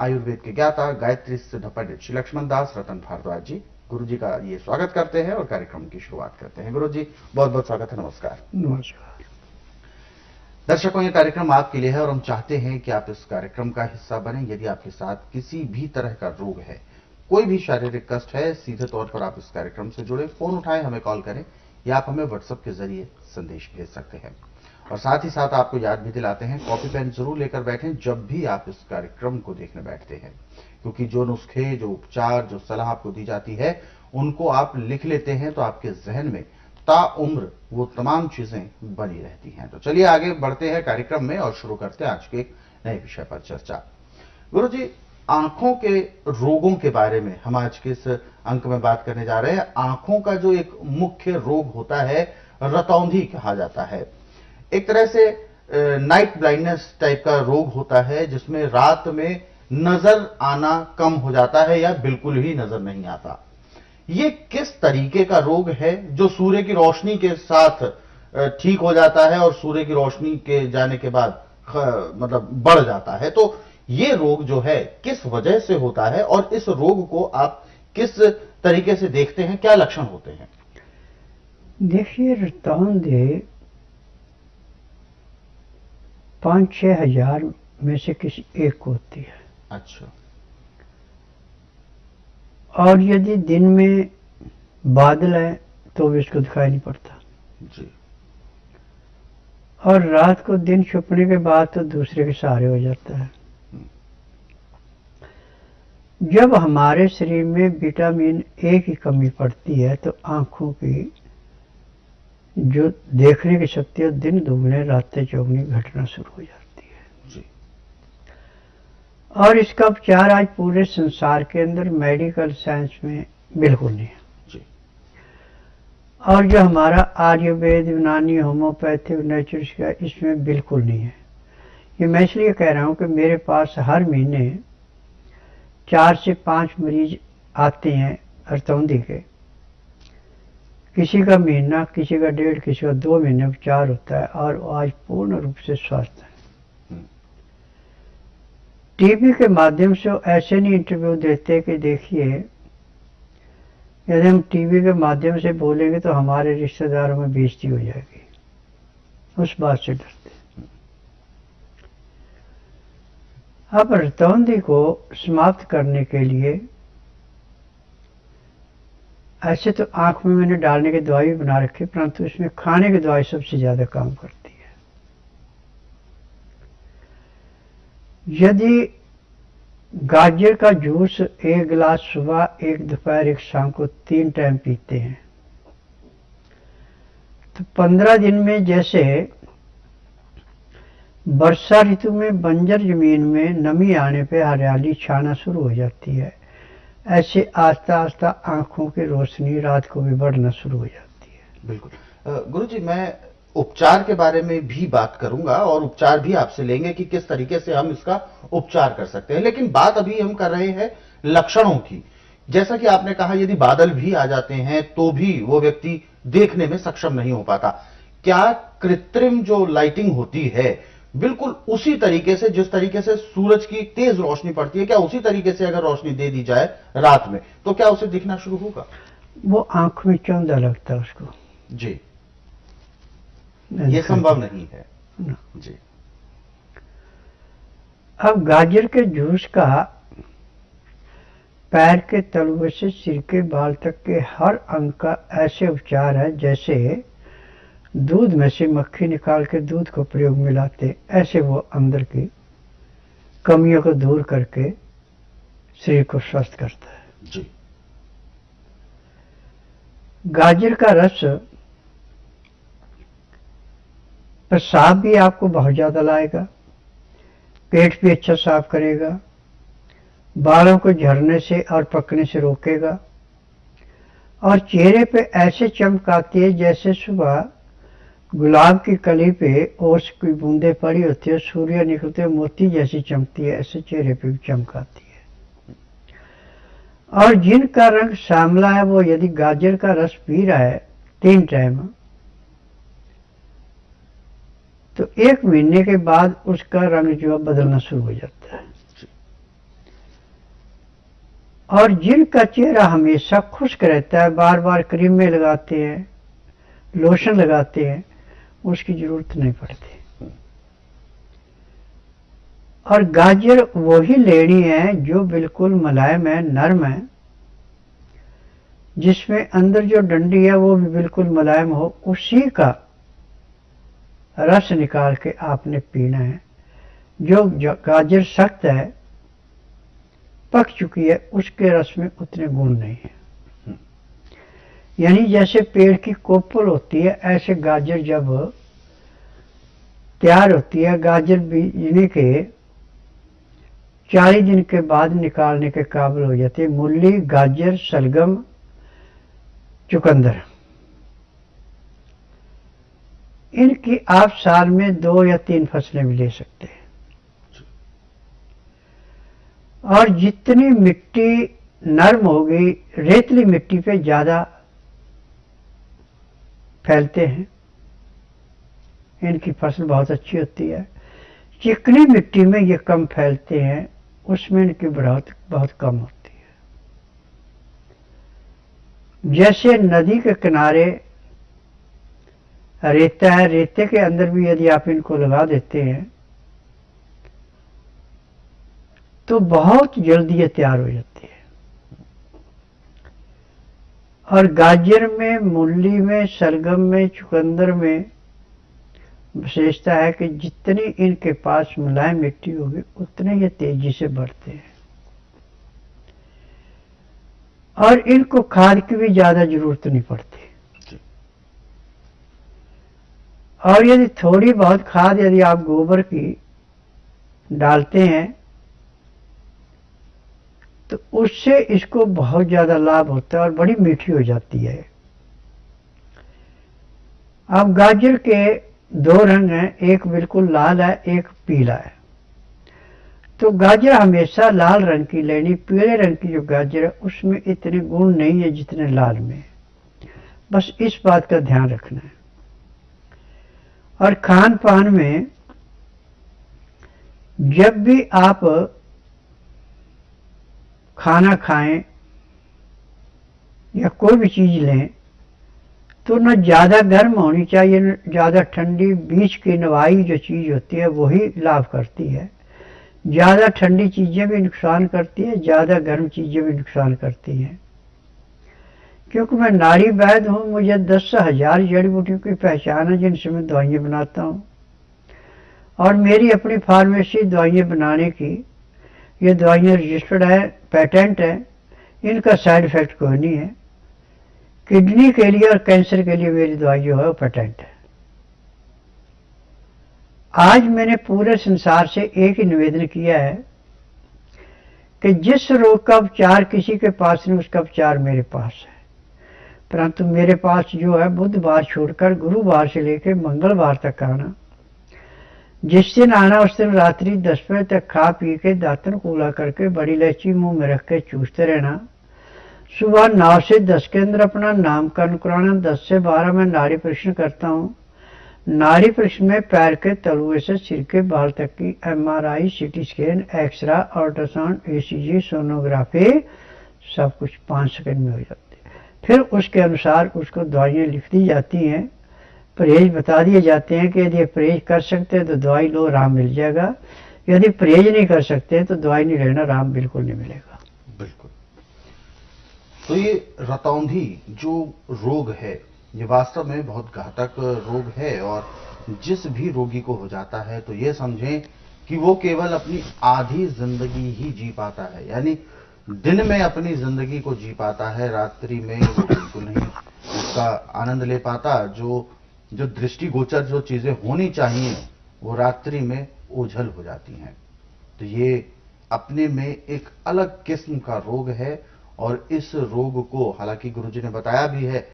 आयुर्वेद के ज्ञाता गायत्री सिद्ध पंडित श्री लक्ष्मण दास रतन भारद्वाज जी, गुरु जी का ये स्वागत करते हैं और कार्यक्रम की शुरुआत करते हैं। गुरु जी बहुत बहुत स्वागत है, नमस्कार। नमस्कार। दर्शकों, ये कार्यक्रम आपके लिए है और हम चाहते हैं कि आप इस कार्यक्रम का हिस्सा बने। यदि आपके साथ किसी भी तरह का रोग है, कोई भी शारीरिक कष्ट है, सीधे तौर पर आप इस कार्यक्रम से जुड़े, फोन उठाएं, हमें कॉल करें या आप हमें व्हाट्सएप के जरिए संदेश भेज सकते हैं। और साथ ही साथ आपको याद भी दिलाते हैं, कॉपी पेन जरूर लेकर बैठें जब भी आप इस कार्यक्रम को देखने बैठते हैं, क्योंकि जो नुस्खे, जो उपचार, जो सलाह आपको दी जाती है, उनको आप लिख लेते हैं तो आपके जहन में ताउम्र वो तमाम चीजें बनी रहती हैं। तो चलिए आगे बढ़ते हैं कार्यक्रम में और शुरू करते हैं आज के एक नए विषय पर चर्चा। गुरु जी, आंखों के रोगों के बारे में हम आज के इस अंक में बात करने जा रहे हैं। आंखों का जो एक मुख्य रोग होता है, रतौंधी कहा जाता है। एक तरह से नाइट ब्लाइंडनेस टाइप का रोग होता है, जिसमें रात में नजर आना कम हो जाता है या बिल्कुल ही नजर नहीं आता। ये किस तरीके का रोग है जो सूर्य की रोशनी के साथ ठीक हो जाता है और सूर्य की रोशनी के जाने के बाद मतलब बढ़ जाता है? तो ये रोग जो है किस वजह से होता है और इस रोग को आप किस तरीके से देखते हैं, क्या लक्षण होते हैं? देखिए, रतौंधी 5-6 हजार में से किसी एक को होती है। अच्छा। और यदि दिन में बादल है तो भी इसको दिखाई नहीं पड़ता जी। और रात को दिन छुपने के बाद तो दूसरे के सहारे हो जाता है। जब हमारे शरीर में विटामिन ए की कमी पड़ती है तो आंखों की जो देखने की शक्ति है दिन दुगने रातें चौगुनी घटना शुरू हो जाती है जी। और इसका उपचार आज पूरे संसार के अंदर मेडिकल साइंस में बिल्कुल नहीं है जी। और जो हमारा आयुर्वेद, यूनानी, होम्योपैथिक, नेचुरल्स का इसमें बिल्कुल नहीं है। ये मैं इसलिए कह रहा हूँ कि मेरे पास हर महीने 4 से 5 मरीज आते हैं रतौंधी के। किसी का महीना, किसी का 1.5, किसी का 2 महीने उपचार होता है और वो आज पूर्ण रूप से स्वस्थ है। टीवी के माध्यम से ऐसे नहीं इंटरव्यू देते कि देखिए, यदि हम टीवी के माध्यम से बोलेंगे तो हमारे रिश्तेदारों में बेइज्जती हो जाएगी, उस बात से डरते। अब रतौंधी को समाप्त करने के लिए ऐसे तो आंख में मैंने डालने की दवाई भी बना रखी, परंतु इसमें खाने की दवाई सबसे ज्यादा काम करती है। यदि गाजर का जूस 1 गिलास सुबह, 1 दोपहर, 1 शाम को 3 टाइम पीते हैं तो 15 दिन में, जैसे वर्षा ऋतु में बंजर जमीन में नमी आने पे हरियाली छाना शुरू हो जाती है, ऐसे आस्ता आस्ता आंखों की रोशनी रात को भी बढ़ना शुरू हो जाती है। बिल्कुल। गुरुजी, मैं उपचार के बारे में भी बात करूंगा और उपचार भी आपसे लेंगे कि किस तरीके से हम इसका उपचार कर सकते हैं, लेकिन बात अभी हम कर रहे हैं लक्षणों की। जैसा कि आपने कहा, यदि बादल भी आ जाते हैं तो भी वो व्यक्ति देखने में सक्षम नहीं हो पाता। क्या कृत्रिम जो लाइटिंग होती है, बिल्कुल उसी तरीके से जिस तरीके से सूरज की तेज रोशनी पड़ती है, क्या उसी तरीके से अगर रोशनी दे दी जाए रात में तो क्या उसे दिखना शुरू होगा? वो आंख में चौंधा लगता है उसको। जी। ये संभव नहीं है ना। जी। अब गाजर के जूस का पैर के तलवे से सिर के बाल तक के हर अंग का ऐसे उपचार है जैसे दूध में से मक्खी निकाल के दूध को प्रयोग में लाते, ऐसे वो अंदर की कमियों को दूर करके शरीर को स्वस्थ करता है जी। गाजर का रस पेशाब भी आपको बहुत ज्यादा लाएगा, पेट भी अच्छा साफ करेगा, बालों को झड़ने से और पकने से रोकेगा और चेहरे पे ऐसे चमक आती है जैसे सुबह गुलाब की कली पे ओस की बूंदे पड़ी होती है, सूर्य निकलते मोती जैसी चमकती है, ऐसे चेहरे पे भी चमक आती है। और जिनका रंग श्यामला है वो यदि गाजर का रस पी रहा है 3 टाइम तो 1 महीने के बाद उसका रंग जो है बदलना शुरू हो जाता है। और जिनका चेहरा हमेशा खुश्क रहता है, बार बार क्रीमें लगाते हैं, लोशन लगाते हैं, उसकी जरूरत नहीं पड़ती। और गाजर वही लेनी है जो बिल्कुल मुलायम है, नरम है, जिसमें अंदर जो डंडी है वो भी बिल्कुल मुलायम हो, उसी का रस निकाल के आपने पीना है। जो गाजर सख्त है, पक चुकी है, उसके रस में उतने गुण नहीं है। यानी जैसे पेड़ की कोपल होती है, ऐसे गाजर जब तैयार होती है, गाजर बीजने के 40 दिन के बाद निकालने के काबिल हो जाती है। मूली, गाजर, शलगम, चुकंदर, इनकी आप साल में 2 या 3 फसलें भी ले सकते हैं। और जितनी मिट्टी नरम होगी, रेतली मिट्टी पे ज्यादा फैलते हैं, इनकी फसल बहुत अच्छी होती है। चिकनी मिट्टी में ये कम फैलते हैं, उसमें इनकी बढ़ोत बहुत कम होती है। जैसे नदी के किनारे रेता है, रेते के अंदर भी यदि आप इनको लगा देते हैं तो बहुत जल्दी ये तैयार हो जाती है। और गाजर में, मूली में, शलगम में, चुकंदर में विशेषता है कि जितनी इनके पास मुलायम मिट्टी होगी उतने ये तेजी से बढ़ते हैं। और इनको खाद की भी ज्यादा जरूरत नहीं पड़ती। और यदि थोड़ी बहुत खाद यदि आप गोबर की डालते हैं तो उससे इसको बहुत ज्यादा लाभ होता है और बड़ी मीठी हो जाती है। अब गाजर के 2 रंग हैं, एक बिल्कुल लाल है, एक पीला है। तो गाजर हमेशा लाल रंग की लेनी। पीले रंग की जो गाजर है उसमें इतने गुण नहीं है जितने लाल में। बस इस बात का ध्यान रखना है। और खान पान में जब भी आप खाना खाएं या कोई भी चीज लें तो न ज्यादा गर्म होनी चाहिए न ज्यादा ठंडी। बीच की नवाई जो चीज होती है वही लाभ करती है। ज्यादा ठंडी चीजें भी नुकसान करती है, ज्यादा गर्म चीजें भी नुकसान करती हैं। क्योंकि मैं नाड़ी वैद्य हूं, मुझे 10,000 जड़ी बूटियों की पहचान है जिनसे मैं दवाइयां बनाता हूं। और मेरी अपनी फार्मेसी दवाइयां बनाने की, ये दवाइयां रजिस्टर्ड है, पेटेंट है, इनका साइड इफेक्ट कोई नहीं है। किडनी के लिए और कैंसर के लिए मेरी दवाई जो है वो पेटेंट है। आज मैंने पूरे संसार से एक ही निवेदन किया है कि जिस रोग का उपचार किसी के पास नहीं उसका उपचार मेरे पास है। परंतु मेरे पास जो है बुधवार छोड़कर गुरुवार से लेकर मंगलवार तक आना। जिस दिन आना उस दिन रात्रि 10 बजे तक खा पी के दातन कूला करके बड़ी इलायची मुंह में रख के चूसते रहना। सुबह 9 से 10 के अंदर अपना नामकरण कराना। 10 से 12 में नाड़ी परीक्षण करता हूँ। नाड़ी परीक्षण में पैर के तलुए से सिर के बाल तक की MRI, CT scan, x ray, ultrasound, ECG, sonography सब कुछ 5 सेकंड में हो जाती है। फिर उसके अनुसार उसको दवाइयाँ लिख दी जाती हैं, परहेज बता दिए जाते हैं कि यदि परहेज कर सकते हैं तो दवाई लो, आराम मिल जाएगा। यदि परहेज नहीं कर सकते तो दवाई नहीं लेना, आराम बिल्कुल नहीं मिलेगा। बिल्कुल। तो ये रतौंधी जो रोग है ये वास्तव में बहुत घातक रोग है और जिस भी रोगी को हो जाता है तो ये समझें कि वो केवल अपनी आधी जिंदगी ही जी पाता है। यानी दिन में अपनी जिंदगी को जी पाता है, रात्रि में वो बिल्कुल नहीं उसका आनंद ले पाता। जो दृष्टिगोचर जो चीजें होनी चाहिए वो रात्रि में ओझल हो जाती हैं। तो ये अपने में एक अलग किस्म का रोग है और इस रोग को हालांकि गुरुजी ने बताया भी है